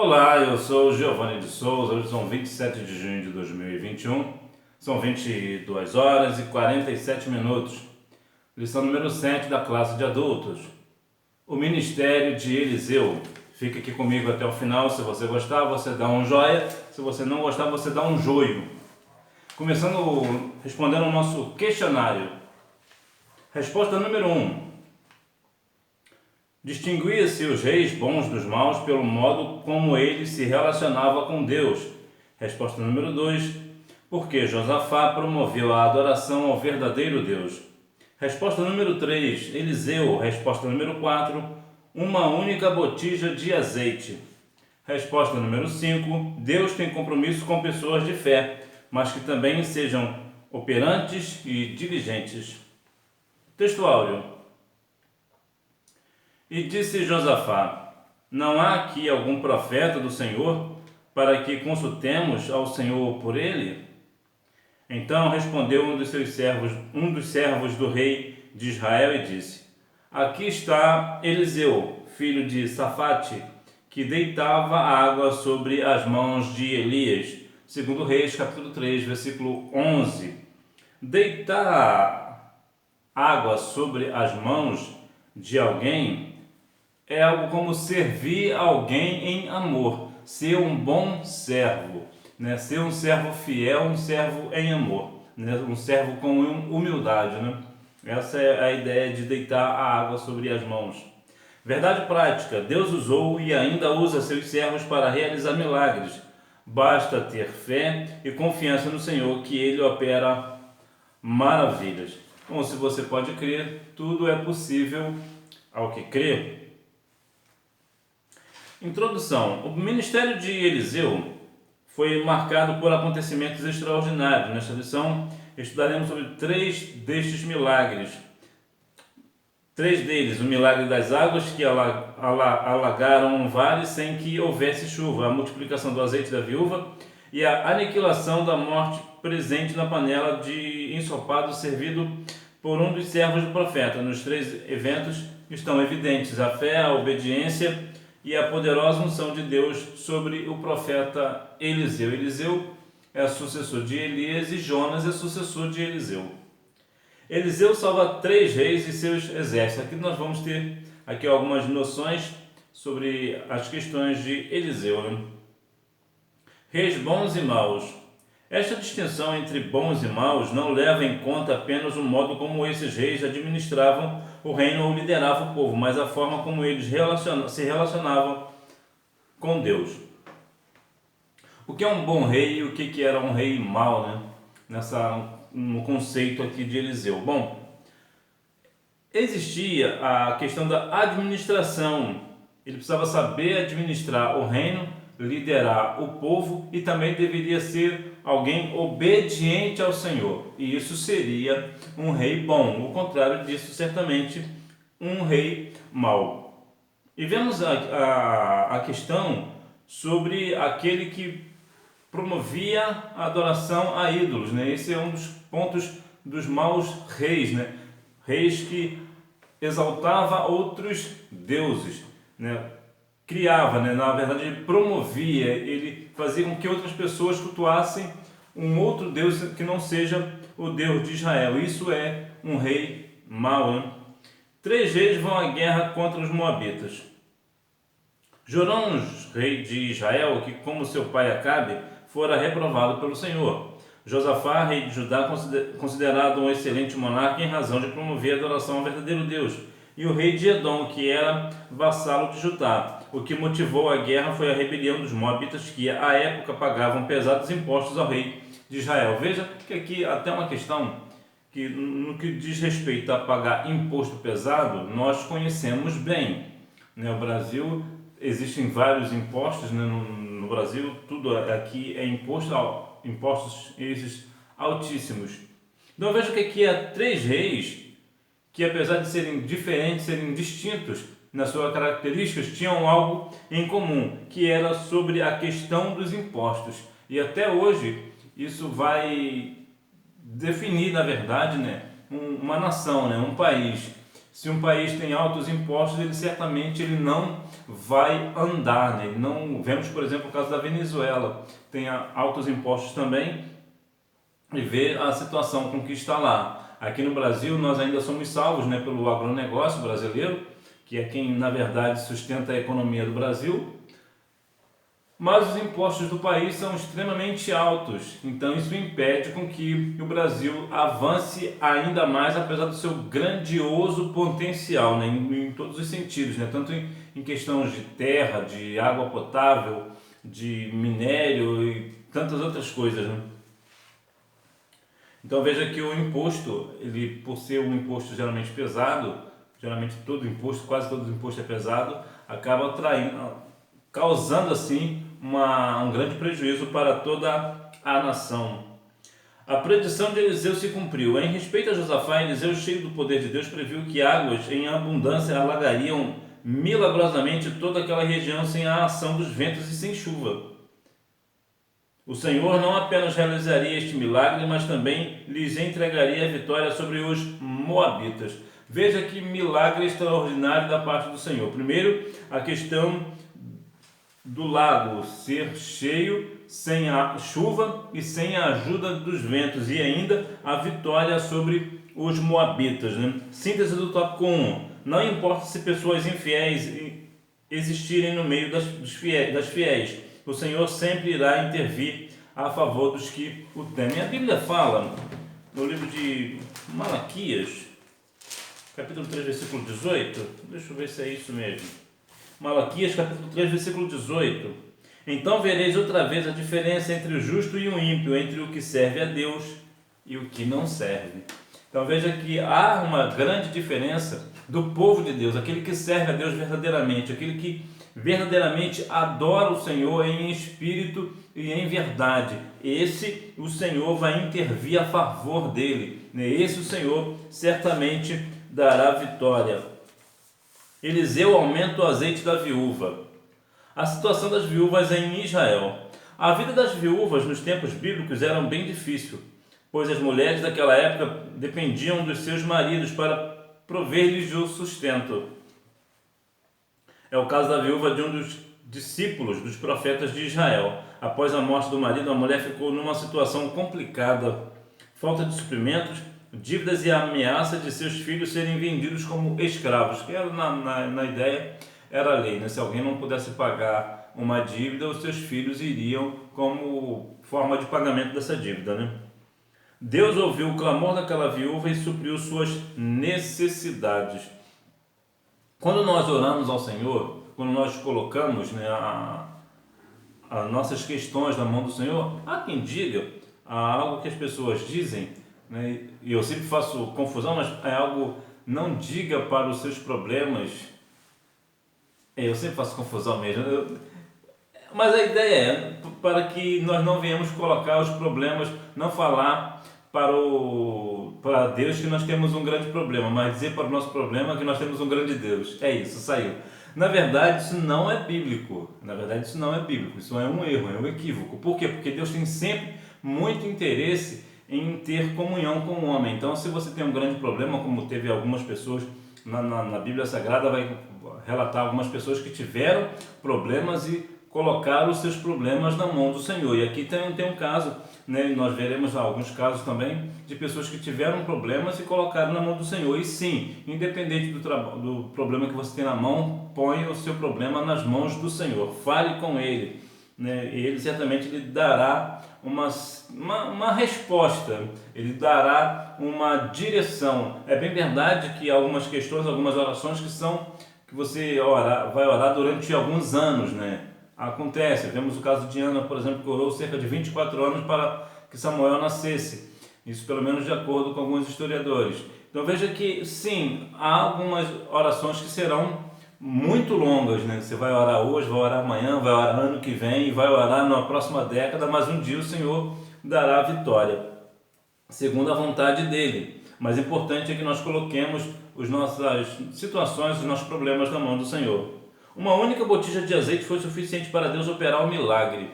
Olá, eu sou o Giovanni de Souza. Hoje são 27 de junho de 2021, são 22 horas e 47 minutos. Lição número 7 da classe de adultos. O ministério de Eliseu. Fica aqui comigo até o final. Se você gostar, você dá um joia. Se você não gostar, você dá um joio. Começando respondendo o nosso questionário. Resposta número 1. Distinguia-se os reis bons dos maus pelo modo como eles se relacionavam com Deus. Resposta número 2. Porque Josafá promoveu a adoração ao verdadeiro Deus. Resposta número 3. Eliseu. Resposta número 4. Uma única botija de azeite. Resposta número 5. Deus tem compromisso com pessoas de fé, mas que também sejam operantes e diligentes. Texto áureo. E disse Josafá: não há aqui algum profeta do Senhor, para que consultemos ao Senhor por ele? Então respondeu um dos servos do rei de Israel e disse: aqui está Eliseu, filho de Safate, que deitava água sobre as mãos de Elias. Segundo Reis, capítulo 3, versículo 11. Deitar água sobre as mãos de alguém é algo como servir alguém em amor, ser um bom servo, né? Ser um servo fiel, um servo em amor, né? Um servo com humildade, né? Essa é a ideia de deitar a água sobre as mãos. Verdade prática: Deus usou e ainda usa seus servos para realizar milagres. Basta ter fé e confiança no Senhor que Ele opera maravilhas. Bom, se você pode crer, tudo é possível ao que crê. Introdução. O ministério de Eliseu foi marcado por acontecimentos extraordinários. Nesta lição, estudaremos sobre 3 destes milagres. 3 deles: o milagre das águas que alagaram um vale sem que houvesse chuva, a multiplicação do azeite da viúva e a aniquilação da morte presente na panela de ensopado servido por um dos servos do profeta. Nos 3 eventos estão evidentes a fé, a obediência e a poderosa unção de Deus sobre o profeta Eliseu. Eliseu é sucessor de Elias e Jonas é sucessor de Eliseu. Eliseu salva 3 reis e seus exércitos. Aqui nós vamos ter algumas noções sobre as questões de Eliseu, né? Reis bons e maus. Esta distinção entre bons e maus não leva em conta apenas o modo como esses reis administravam o reino ou lideravam o povo, mas a forma como eles se relacionavam com Deus. O que é um bom rei e o que era um rei mau, né? No conceito aqui de Eliseu. Bom, existia a questão da administração. Ele precisava saber administrar o reino, liderar o povo e também deveria ser alguém obediente ao Senhor. E isso seria um rei bom. O contrário disso, certamente, um rei mau. E vemos a questão sobre aquele que promovia a adoração a ídolos, né? Esse é um dos pontos dos maus reis, né? Reis que exaltava outros deuses, né? Criava, né? Na verdade ele promovia, ele fazia com que outras pessoas cultuassem um outro Deus que não seja o Deus de Israel. Isso é um rei mau, né? 3 reis vão à guerra contra os moabitas. Jorão, rei de Israel, que como seu pai Acabe, fora reprovado pelo Senhor. Josafá, rei de Judá, considerado um excelente monarca em razão de promover a adoração ao verdadeiro Deus. E o rei de Edom, que era vassalo de Judá. O que motivou a guerra foi a rebelião dos moabitas, que à época pagavam pesados impostos ao rei de Israel. Veja que aqui até uma questão que no que diz respeito a pagar imposto pesado, nós conhecemos bem, né? O Brasil, existem vários impostos, né? No Brasil tudo aqui é impostos esses altíssimos. Então veja que aqui há 3 reis que, apesar de serem diferentes, serem distintos nas suas características, tinham algo em comum, que era sobre a questão dos impostos. E até hoje isso vai definir, na verdade, né, uma nação, né, um país. Se um país tem altos impostos, ele certamente não vai andar, né? Não vemos, por exemplo, o caso da Venezuela, tem altos impostos também, e ver a situação com que está lá. Aqui no Brasil nós ainda somos salvos, né, pelo agronegócio brasileiro, que é quem na verdade sustenta a economia do Brasil, mas os impostos do país são extremamente altos, então isso impede com que o Brasil avance ainda mais, apesar do seu grandioso potencial, né, em todos os sentidos, né, tanto em questões de terra, de água potável, de minério e tantas outras coisas, né? Então veja que o imposto, ele, por ser um imposto geralmente pesado, geralmente todo imposto, quase todo imposto é pesado, acaba causando assim um grande prejuízo para toda a nação. A predição de Eliseu se cumpriu. Em respeito a Josafá, Eliseu, cheio do poder de Deus, previu que águas em abundância alagariam milagrosamente toda aquela região sem a ação dos ventos e sem chuva. O Senhor não apenas realizaria este milagre, mas também lhes entregaria a vitória sobre os moabitas. Veja que milagre extraordinário da parte do Senhor. Primeiro, a questão do lago ser cheio, sem a chuva e sem a ajuda dos ventos, e ainda a vitória sobre os moabitas, né? Síntese do tópico 1. Não importa se pessoas infiéis existirem no meio das fiéis, o Senhor sempre irá intervir a favor dos que o temem. A Bíblia fala no livro de Malaquias, capítulo 3, versículo 18. Deixa eu ver se é isso mesmo. Malaquias, capítulo 3, versículo 18. Então vereis outra vez a diferença entre o justo e o ímpio, entre o que serve a Deus e o que não serve. Então veja que há uma grande diferença do povo de Deus, aquele que serve a Deus verdadeiramente, aquele que verdadeiramente adora o Senhor em espírito e em verdade. Esse o Senhor vai intervir a favor dele. Esse o Senhor certamente dará vitória. Eliseu aumenta o azeite da viúva. A situação das viúvas em Israel. A vida das viúvas nos tempos bíblicos era bem difícil, pois as mulheres daquela época dependiam dos seus maridos para prover-lhes o sustento. É o caso da viúva de um dos discípulos dos profetas de Israel. Após a morte do marido, a mulher ficou numa situação complicada. Falta de suprimentos, dívidas e a ameaça de seus filhos serem vendidos como escravos, que era na ideia era a lei, né? Se alguém não pudesse pagar uma dívida, os seus filhos iriam como forma de pagamento dessa dívida, né? Deus ouviu o clamor daquela viúva e supriu suas necessidades. Quando nós oramos ao Senhor, quando nós colocamos, né, as nossas questões na mão do Senhor, há quem diga, há algo que as pessoas dizem, né, e eu sempre faço confusão, mas é algo, não diga para os seus problemas. Eu sempre faço confusão mesmo. Mas a ideia é para que nós não venhamos colocar os problemas, não falar para Deus que nós temos um grande problema, mas dizer para o nosso problema que nós temos um grande Deus. É isso, saiu. Na verdade, isso não é bíblico. Isso é um erro, é um equívoco. Por quê? Porque Deus tem sempre muito interesse em ter comunhão com o homem. Então, se você tem um grande problema, como teve algumas pessoas na Bíblia Sagrada, vai relatar algumas pessoas que tiveram problemas e colocaram os seus problemas na mão do Senhor. E aqui tem um caso, né? Nós veremos alguns casos também de pessoas que tiveram problemas e colocaram na mão do Senhor. E sim, independente do problema que você tem na mão, põe o seu problema nas mãos do Senhor. Fale com Ele, né? E Ele certamente lhe dará uma resposta, Ele dará uma direção. É bem verdade que algumas questões, algumas orações que você vai orar durante alguns anos, né? Acontece, vemos o caso de Ana, por exemplo, que orou cerca de 24 anos para que Samuel nascesse. Isso pelo menos de acordo com alguns historiadores. Então veja que sim, há algumas orações que serão muito longas, né? Você vai orar hoje, vai orar amanhã, vai orar ano que vem, vai orar na próxima década, mas um dia o Senhor dará a vitória, segundo a vontade dEle. Mas o importante é que nós coloquemos as nossas situações, os nossos problemas na mão do Senhor. Uma única botija de azeite foi suficiente para Deus operar o milagre.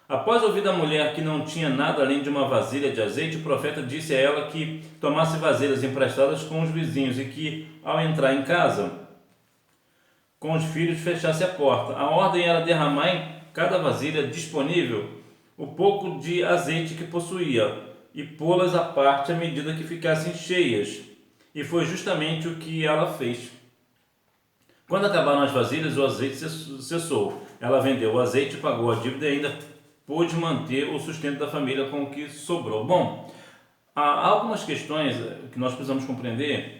Após ouvir da mulher que não tinha nada além de uma vasilha de azeite, o profeta disse a ela que tomasse vasilhas emprestadas com os vizinhos e que, ao entrar em casa, com os filhos fechasse a porta. A ordem era derramar em cada vasilha disponível o pouco de azeite que possuía e pô-las à parte à medida que ficassem cheias. E foi justamente o que ela fez. Quando acabaram as vasilhas, o azeite cessou. Ela vendeu o azeite, pagou a dívida e ainda pôde manter o sustento da família com o que sobrou. Bom, há algumas questões que nós precisamos compreender,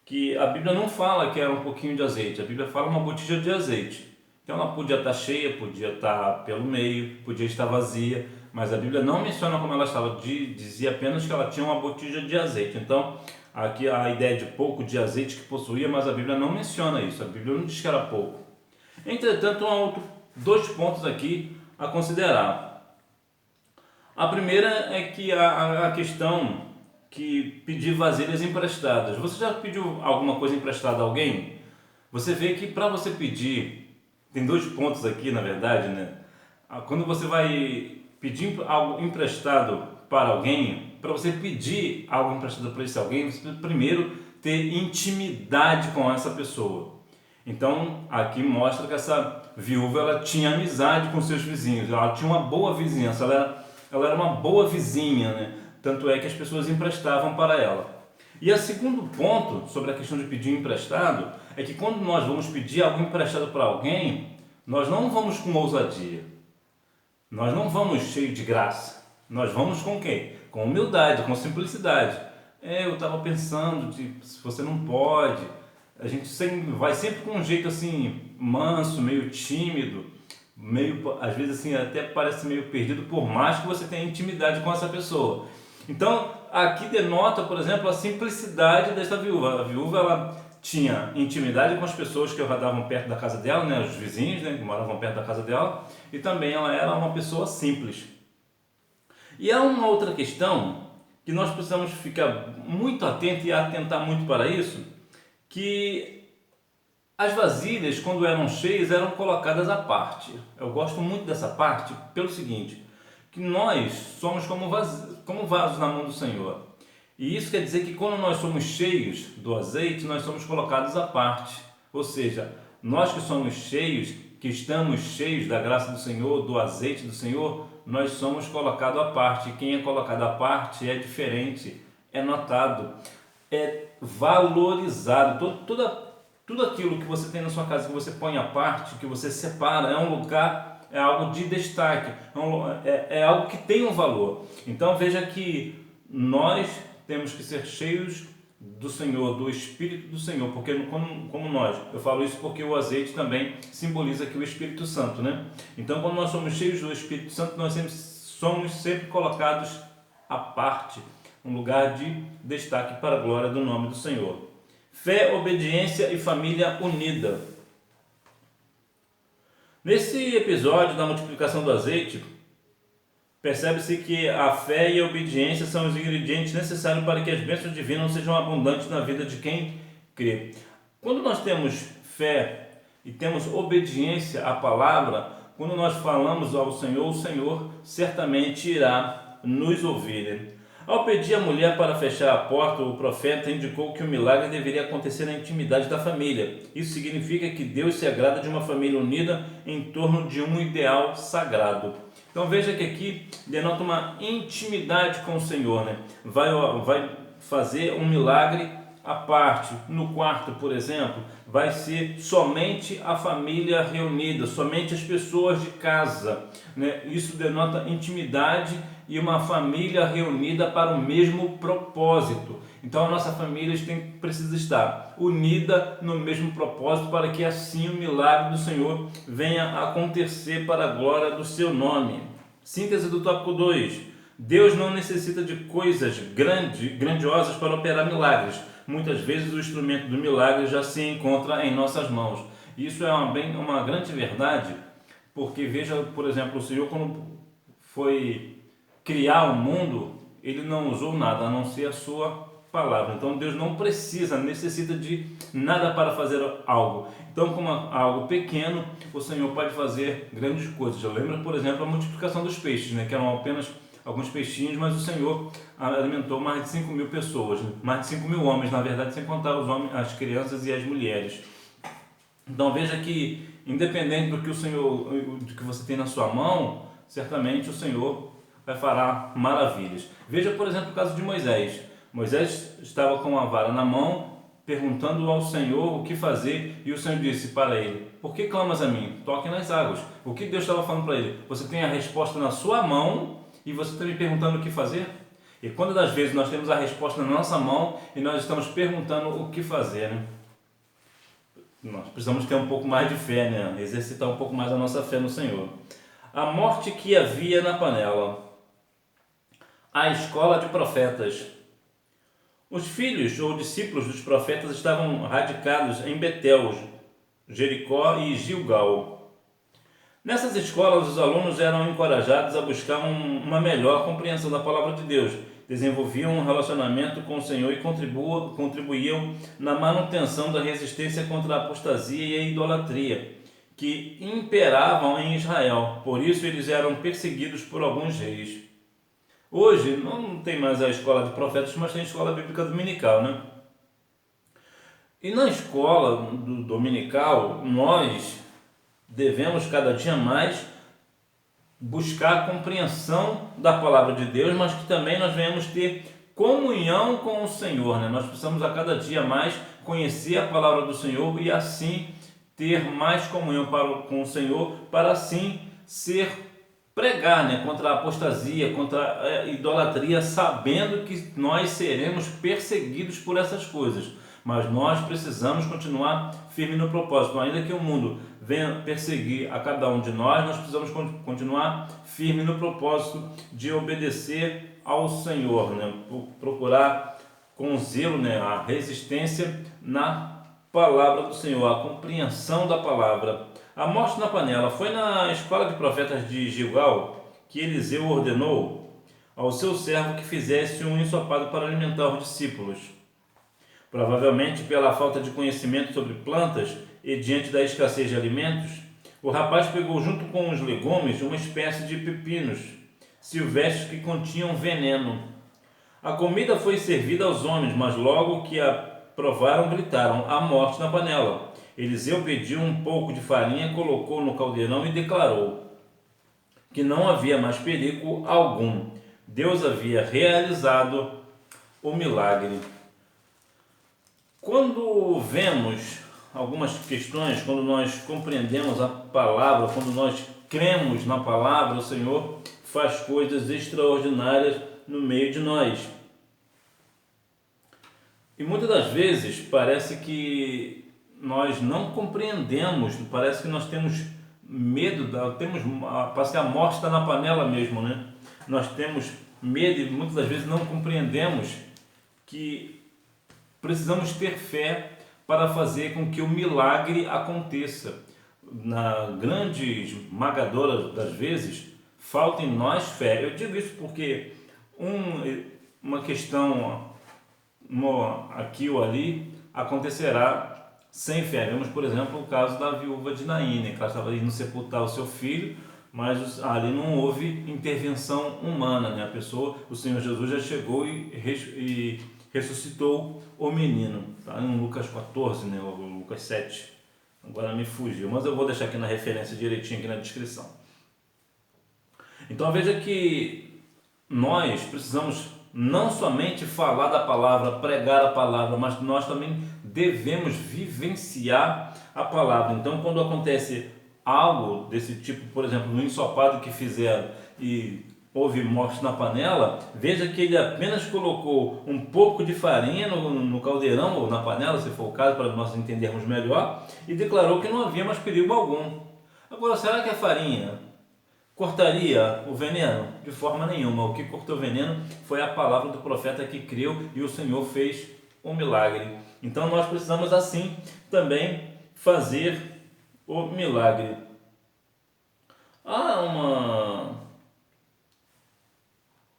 que a Bíblia não fala que era um pouquinho de azeite, a Bíblia fala uma botija de azeite. Então ela podia estar cheia, podia estar pelo meio, podia estar vazia, mas a Bíblia não menciona como ela estava, dizia apenas que ela tinha uma botija de azeite. Então aqui a ideia de pouco de azeite que possuía, mas a Bíblia não menciona isso, a Bíblia não diz que era pouco. Entretanto, há dois pontos aqui a considerar. A primeira é que a questão que pedir vasilhas emprestadas. Você já pediu alguma coisa emprestada a alguém? Você vê que para você pedir, tem dois pontos aqui na verdade, né? Quando você vai pedir algo emprestado para alguém, para você pedir algo emprestado para esse alguém, você precisa primeiro ter intimidade com essa pessoa. Então aqui mostra que essa viúva ela tinha amizade com seus vizinhos, ela tinha uma boa vizinhança, ela era uma boa vizinha, né? Tanto é que as pessoas emprestavam para ela. E o segundo ponto sobre a questão de pedir emprestado é que quando nós vamos pedir algo emprestado para alguém, nós não vamos com ousadia, nós não vamos cheio de graça, nós vamos com quê? Com humildade, com simplicidade. Eu estava pensando, se você não pode, a gente vai sempre com um jeito assim, manso, meio tímido, meio, às vezes assim, até parece meio perdido, por mais que você tenha intimidade com essa pessoa. Então, aqui denota, por exemplo, a simplicidade dessa viúva. A viúva, ela tinha intimidade com as pessoas que rodavam perto da casa dela, né, os vizinhos, né, que moravam perto da casa dela, e também ela era uma pessoa simples. E há uma outra questão que nós precisamos ficar muito atentos e atentar muito para isso, que as vasilhas, quando eram cheias, eram colocadas à parte. Eu gosto muito dessa parte pelo seguinte, que nós somos como vasos na mão do Senhor. E isso quer dizer que quando nós somos cheios do azeite, nós somos colocados à parte. Ou seja, nós que somos cheios, que estamos cheios da graça do Senhor, do azeite do Senhor, nós somos colocados à parte. Quem é colocado à parte é diferente, é notado, é valorizado. Tudo aquilo que você tem na sua casa, que você põe à parte, que você separa, é um lugar, é algo de destaque, é algo que tem um valor. Então veja que nós temos que ser cheios do Senhor, do Espírito do Senhor, porque como nós, eu falo isso porque o azeite também simboliza aqui o Espírito Santo, né? Então quando nós somos cheios do Espírito Santo, nós somos sempre colocados à parte, um lugar de destaque para a glória do nome do Senhor. Fé, obediência e família unida. Nesse episódio da multiplicação do azeite, percebe-se que a fé e a obediência são os ingredientes necessários para que as bênçãos divinas sejam abundantes na vida de quem crê. Quando nós temos fé e temos obediência à palavra, quando nós falamos ao Senhor, o Senhor certamente irá nos ouvir. Ao pedir à mulher para fechar a porta, o profeta indicou que o milagre deveria acontecer na intimidade da família. Isso significa que Deus se agrada de uma família unida em torno de um ideal sagrado. Então veja que aqui denota uma intimidade com o Senhor, né? Vai fazer um milagre à parte. No quarto, por exemplo, vai ser somente a família reunida, somente as pessoas de casa, né? Isso denota intimidade e uma família reunida para o mesmo propósito. Então a nossa família precisa estar unida no mesmo propósito para que assim o milagre do Senhor venha a acontecer para a glória do seu nome. Síntese do tópico 2. Deus não necessita de coisas grandiosas para operar milagres. Muitas vezes o instrumento do milagre já se encontra em nossas mãos. Isso é uma grande verdade, porque veja, por exemplo, o Senhor quando foi criar o mundo, ele não usou nada a não ser a sua palavra. Então Deus não necessita de nada para fazer algo. Então, como algo pequeno, o Senhor pode fazer grandes coisas. Eu lembro, por exemplo, a multiplicação dos peixes, né, que eram apenas alguns peixinhos, mas o Senhor alimentou mais de 5.000 pessoas, né? Mais de 5.000 homens, na verdade, sem contar os homens, as crianças e as mulheres. Então veja que, independente do que o Senhor, do que você tem na sua mão, certamente o Senhor vai fará maravilhas. Veja, por exemplo, o caso de Moisés. Moisés estava com a vara na mão, perguntando ao Senhor o que fazer, e o Senhor disse para ele: por que clamas a mim? Toque nas águas. O que Deus estava falando para ele? Você tem a resposta na sua mão e você está me perguntando o que fazer? E quando das vezes nós temos a resposta na nossa mão e nós estamos perguntando o que fazer, né? Nós precisamos ter um pouco mais de fé, né? Exercitar um pouco mais a nossa fé no Senhor. A morte que havia na panela. A escola de profetas. Os filhos ou discípulos dos profetas estavam radicados em Betel, Jericó e Gilgal. Nessas escolas, os alunos eram encorajados a buscar uma melhor compreensão da palavra de Deus, desenvolviam um relacionamento com o Senhor e contribuíam na manutenção da resistência contra a apostasia e a idolatria, que imperavam em Israel. Por isso, eles eram perseguidos por alguns reis. Hoje, não tem mais a escola de profetas, mas tem a escola bíblica dominical, né? E na escola dominical, nós devemos cada dia mais buscar a compreensão da palavra de Deus, mas que também nós venhamos ter comunhão com o Senhor, né? Nós precisamos a cada dia mais conhecer a palavra do Senhor e assim ter mais comunhão com o Senhor, para assim pregar, né, contra a apostasia, contra a idolatria, sabendo que nós seremos perseguidos por essas coisas. Mas nós precisamos continuar firme no propósito. Ainda que o mundo venha perseguir a cada um de nós precisamos continuar firme no propósito de obedecer ao Senhor, né? Procurar com zelo, né, a resistência na palavra do Senhor, a compreensão da palavra. A morte na panela. Foi na escola de profetas de Gilgal que Eliseu ordenou ao seu servo que fizesse um ensopado para alimentar os discípulos. Provavelmente pela falta de conhecimento sobre plantas e diante da escassez de alimentos, o rapaz pegou junto com os legumes uma espécie de pepinos silvestres que continham veneno. A comida foi servida aos homens, mas logo que a provaram, gritaram: a morte na panela. Eliseu pediu um pouco de farinha, colocou no caldeirão e declarou que não havia mais perigo algum. Deus havia realizado o milagre. Quando vemos algumas questões, quando nós compreendemos a palavra, quando nós cremos na palavra, o Senhor faz coisas extraordinárias no meio de nós. E muitas das vezes parece que nós não compreendemos, parece que nós temos medo, parece que a morte está na panela mesmo, né? Nós temos medo e muitas das vezes não compreendemos que precisamos ter fé para fazer com que o milagre aconteça. Na grande esmagadora das vezes, falta em nós fé. Eu digo isso porque uma questão aqui ou ali acontecerá sem fé. Vemos, por exemplo, o caso da viúva de Naim, né? Que ela estava indo sepultar o seu filho, mas ali não houve intervenção humana, né? O Senhor Jesus já chegou e ressuscitou o menino. Está em Lucas 14, né? Ou Lucas 7. Agora me fugiu, mas eu vou deixar aqui na referência direitinho aqui na descrição. Então veja que nós precisamos não somente falar da palavra, pregar a palavra, mas nós também devemos vivenciar a palavra. Então quando acontece algo desse tipo, por exemplo, no ensopado que fizeram e houve morte na panela, veja que ele apenas colocou um pouco de farinha no caldeirão ou na panela, se for o caso, para nós entendermos melhor, e declarou que não havia mais perigo algum. Agora, será que a farinha cortaria o veneno? De forma nenhuma. O que cortou o veneno foi a palavra do profeta que creu e o Senhor fez um milagre. Então nós precisamos assim também fazer o milagre. Há uma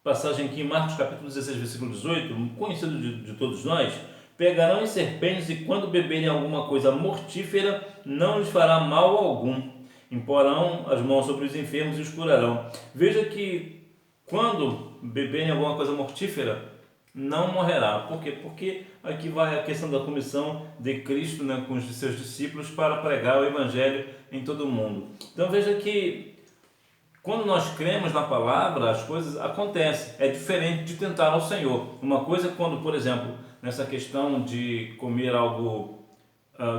passagem aqui em Marcos capítulo 16, versículo 18, conhecido de todos nós: pegarão em serpentes e quando beberem alguma coisa mortífera não lhes fará mal algum. Imporão as mãos sobre os enfermos e os curarão. Veja que quando beberem alguma coisa mortífera, não morrerá. Por quê? Porque aqui vai a questão da comissão de Cristo, né, com os seus discípulos para pregar o Evangelho em todo o mundo. Então veja que quando nós cremos na palavra, as coisas acontecem. É diferente de tentar ao Senhor. Uma coisa é quando, por exemplo, nessa questão de comer algo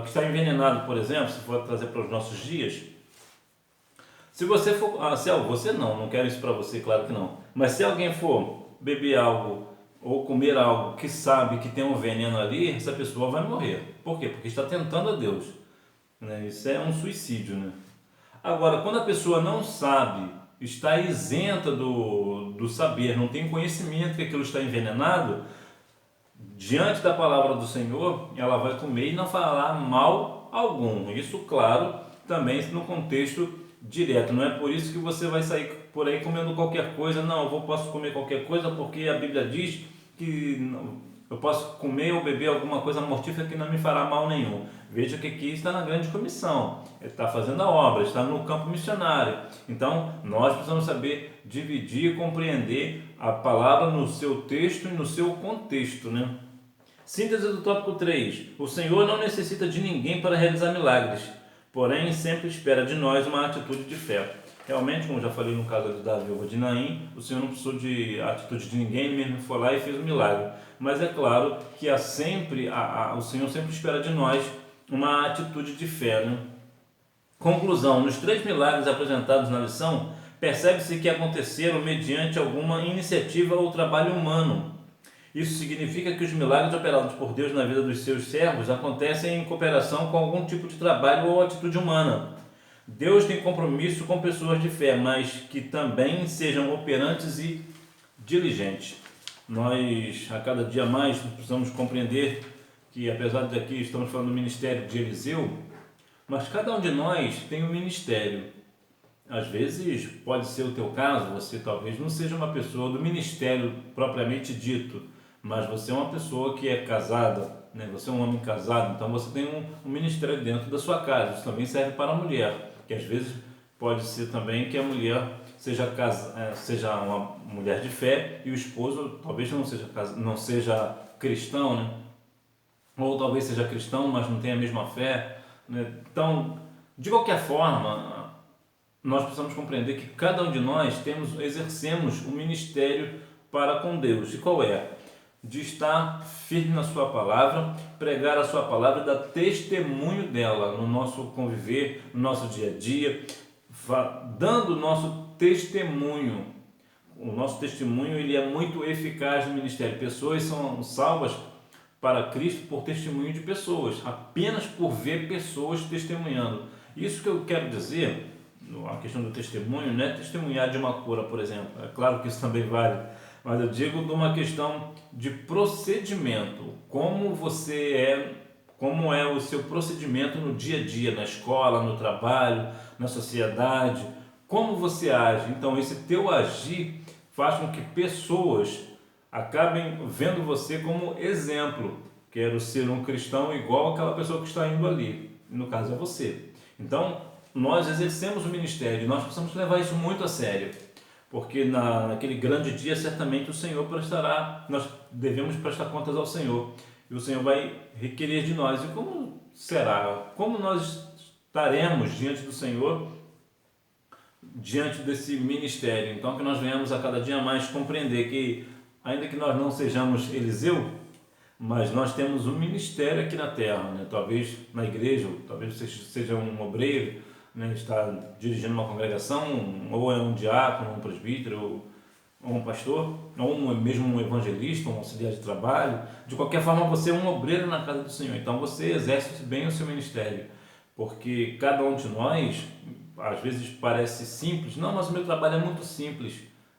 que está envenenado, por exemplo, se for trazer para os nossos dias, se você for, você não quero isso para você, claro que não, mas se alguém for beber algo ou comer algo que sabe que tem um veneno ali, essa pessoa vai morrer. Por quê? Porque está tentando a Deus, né? Isso é um suicídio, né? Agora, quando a pessoa não sabe, está isenta do saber, não tem conhecimento que aquilo está envenenado, diante da palavra do Senhor, ela vai comer e não fará mal algum. Isso, claro, também no contexto direto. Não é por isso que você vai sair por aí comendo qualquer coisa. Não, posso comer qualquer coisa porque a Bíblia diz que eu posso comer ou beber alguma coisa mortífera que não me fará mal nenhum. Veja que aqui está na grande comissão, ele está fazendo a obra, está no campo missionário. Então, nós precisamos saber dividir e compreender a palavra no seu texto e no seu contexto, né? Síntese do tópico 3. O Senhor não necessita de ninguém para realizar milagres, porém sempre espera de nós uma atitude de fé. Realmente, como já falei no caso da viúva de Naim, o Senhor não precisou de atitude de ninguém, ele mesmo foi lá e fez o milagre. Mas é claro que o Senhor sempre espera de nós uma atitude de fé, né? Conclusão: nos 3 milagres apresentados na lição, percebe-se que aconteceram mediante alguma iniciativa ou trabalho humano. Isso significa que os milagres operados por Deus na vida dos seus servos acontecem em cooperação com algum tipo de trabalho ou atitude humana. Deus tem compromisso com pessoas de fé, mas que também sejam operantes e diligentes. Nós, a cada dia mais, precisamos compreender que, apesar de aqui estamos falando do ministério de Eliseu, mas cada um de nós tem um ministério. Às vezes pode ser o teu caso, você talvez não seja uma pessoa do ministério propriamente dito, mas você é uma pessoa que é casada, né? Você é um homem casado, então você tem um ministério dentro da sua casa. Isso também serve para a mulher, que às vezes pode ser também que a mulher seja uma mulher de fé e o esposo talvez não seja cristão, né? Ou talvez seja cristão, mas não tenha a mesma fé, né? Então, de qualquer forma, nós precisamos compreender que cada um de nós exercemos um ministério para com Deus. E qual é? De estar firme na sua palavra, pregar a sua palavra e dar testemunho dela no nosso conviver, no nosso dia a dia, dando o nosso testemunho. O nosso testemunho ele é muito eficaz no ministério. Pessoas são salvas para Cristo por testemunho de pessoas, apenas por ver pessoas testemunhando. Isso que eu quero dizer, a questão do testemunho, não é testemunhar de uma cura, por exemplo. É claro que isso também vale, mas eu digo de uma questão de procedimento. Como é o seu procedimento no dia a dia, na escola, no trabalho, na sociedade, como você age. Então, esse teu agir faz com que pessoas acabem vendo você como exemplo. Quero ser um cristão igual àquela pessoa que está indo ali. No caso é você. Então, nós exercemos o ministério e nós precisamos levar isso muito a sério. Porque naquele grande dia, certamente o Senhor nós devemos prestar contas ao Senhor. E o Senhor vai requerer de nós. E como será? Como nós estaremos diante do Senhor, diante desse ministério? Então, que nós venhamos a cada dia mais compreender que, ainda que nós não sejamos Eliseu, mas nós temos um ministério aqui na terra, né? Talvez na igreja, talvez você seja um obreiro, né? Está dirigindo uma congregação, ou é um diácono, um presbítero, ou um pastor, ou mesmo um evangelista, um auxiliar de trabalho. De qualquer forma, você é um obreiro na casa do Senhor, então você exerce bem o seu ministério, porque cada um de nós, às vezes parece simples, não, mas o meu trabalho é muito simples,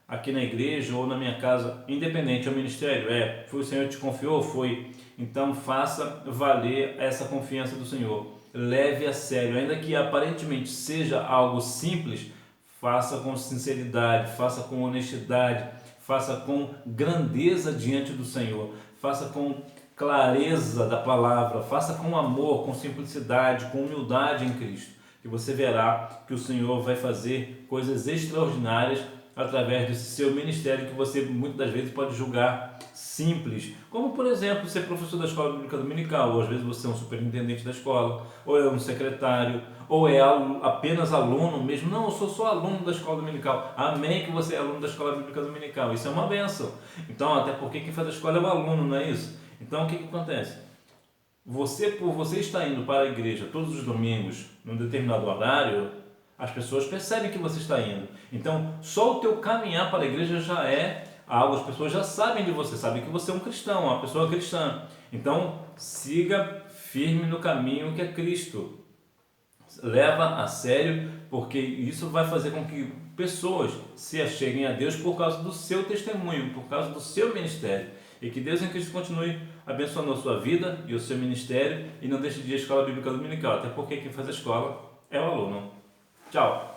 aqui na igreja ou na minha casa, independente, é o ministério, foi o Senhor que te confiou, foi, então faça valer essa confiança do Senhor, leve a sério, ainda que aparentemente seja algo simples, faça com sinceridade, faça com honestidade, faça com grandeza diante do Senhor, faça com clareza da palavra, faça com amor, com simplicidade, com humildade em Cristo, que você verá que o Senhor vai fazer coisas extraordinárias através desse seu ministério que você muitas das vezes pode julgar simples, como por exemplo ser professor da escola bíblica dominical, ou às vezes você é um superintendente da escola, ou é um secretário, ou é apenas aluno mesmo. Não, eu sou só aluno da escola dominical. Amém que você é aluno da escola bíblica dominical, isso é uma bênção. Então, até porque quem faz a escola é o aluno, não é isso? Então o que acontece? Por você estar indo para a igreja todos os domingos, num determinado horário, as pessoas percebem que você está indo. Então, só o teu caminhar para a igreja já é algo, as pessoas já sabem de você, sabem que você é um cristão, uma pessoa cristã. Então, siga firme no caminho que é Cristo. Leva a sério, porque isso vai fazer com que pessoas se acheguem a Deus por causa do seu testemunho, por causa do seu ministério. E que Deus em Cristo continue abençoando a sua vida e o seu ministério, e não deixe de ir à escola bíblica dominical, até porque quem faz a escola é o aluno. Tchau!